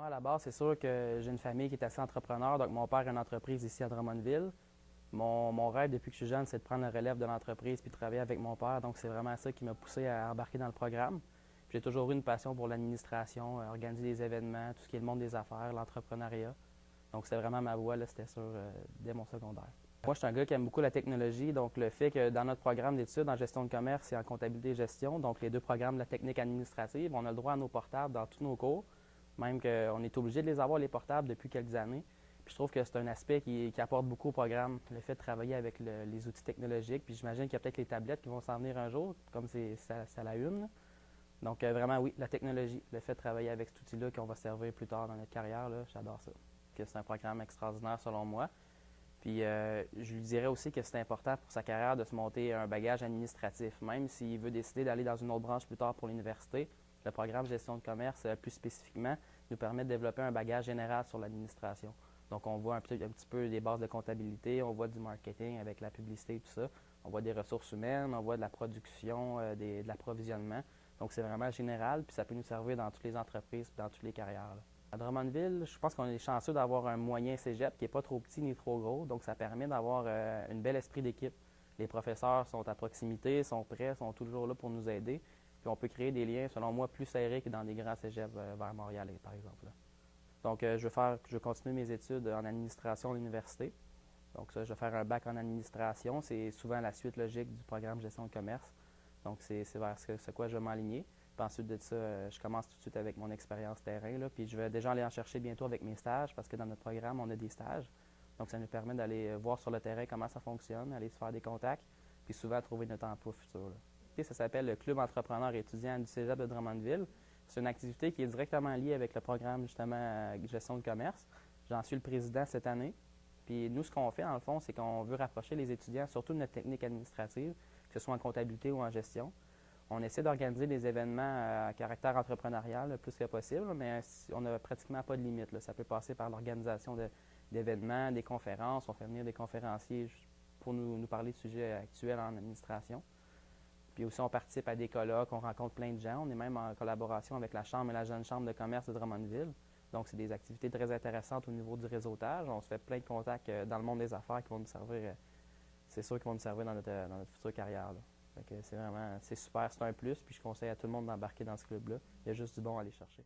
Moi, à la base, c'est sûr que j'ai une famille qui est assez entrepreneur. Donc, mon père a une entreprise ici à Drummondville. Mon rêve depuis que je suis jeune, c'est de prendre la relève de l'entreprise puis de travailler avec mon père. Donc, c'est vraiment ça qui m'a poussé à embarquer dans le programme. Puis j'ai toujours eu une passion pour l'administration, organiser des événements, tout ce qui est le monde des affaires, l'entrepreneuriat. Donc, c'est vraiment ma voie, là, c'était sûr, dès mon secondaire. Moi, je suis un gars qui aime beaucoup la technologie. Donc, le fait que dans notre programme d'études en gestion de commerce et en comptabilité et gestion, donc les deux programmes de la technique administrative, on a le droit à nos portables dans tous nos cours. Même qu'on est obligé de les avoir, les portables, depuis quelques années. Puis je trouve que c'est un aspect qui apporte beaucoup au programme, le fait de travailler avec les outils technologiques. Puis j'imagine qu'il y a peut-être les tablettes qui vont s'en venir un jour, comme c'est la une. Donc vraiment, oui, la technologie, le fait de travailler avec cet outil-là qu'on va servir plus tard dans notre carrière, j'adore ça. Que c'est un programme extraordinaire selon moi. Puis je lui dirais aussi que c'est important pour sa carrière de se monter un bagage administratif. Même s'il veut décider d'aller dans une autre branche plus tard pour l'université, le programme gestion de commerce, plus spécifiquement, nous permet de développer un bagage général sur l'administration. Donc, on voit un petit peu des bases de comptabilité, on voit du marketing avec la publicité et tout ça. On voit des ressources humaines, on voit de la production, de l'approvisionnement. Donc, c'est vraiment général, puis ça peut nous servir dans toutes les entreprises, dans toutes les carrières, là. À Drummondville, je pense qu'on est chanceux d'avoir un moyen cégep qui n'est pas trop petit ni trop gros, donc ça permet d'avoir un bel esprit d'équipe. Les professeurs sont à proximité, sont prêts, sont toujours là pour nous aider. Puis on peut créer des liens, selon moi, plus serrés que dans des grands cégeps vers Montréal, par exemple, là. Donc, je vais continuer mes études en administration à l'université. Donc, ça, je vais faire un bac en administration. C'est souvent la suite logique du programme gestion de commerce. Donc, c'est vers ce quoi je vais m'aligner. Puis ensuite de ça, je commence tout de suite avec mon expérience terrain, là. Puis je vais déjà aller en chercher bientôt avec mes stages parce que dans notre programme, on a des stages. Donc, ça nous permet d'aller voir sur le terrain comment ça fonctionne, aller se faire des contacts, puis souvent trouver notre emploi futur, là. Ça s'appelle le Club entrepreneur étudiant du Cégep de Drummondville. C'est une activité qui est directement liée avec le programme, justement, gestion de commerce. J'en suis le président cette année. Puis nous, ce qu'on fait, dans le fond, c'est qu'on veut rapprocher les étudiants, surtout de notre technique administrative, que ce soit en comptabilité ou en gestion. On essaie d'organiser des événements à caractère entrepreneurial le plus que possible, mais on n'a pratiquement pas de limite, là. Ça peut passer par l'organisation d'événements, des conférences. On fait venir des conférenciers pour nous parler de sujets actuels en administration. Puis aussi, on participe à des colloques, on rencontre plein de gens. On est même en collaboration avec la Chambre et la Jeune Chambre de commerce de Drummondville. Donc, c'est des activités très intéressantes au niveau du réseautage. On se fait plein de contacts dans le monde des affaires qui vont nous servir, c'est sûr, qui vont nous servir dans notre future carrière, là. Fait que c'est vraiment, c'est super, c'est un plus. Puis je conseille à tout le monde d'embarquer dans ce club-là. Il y a juste du bon à aller chercher.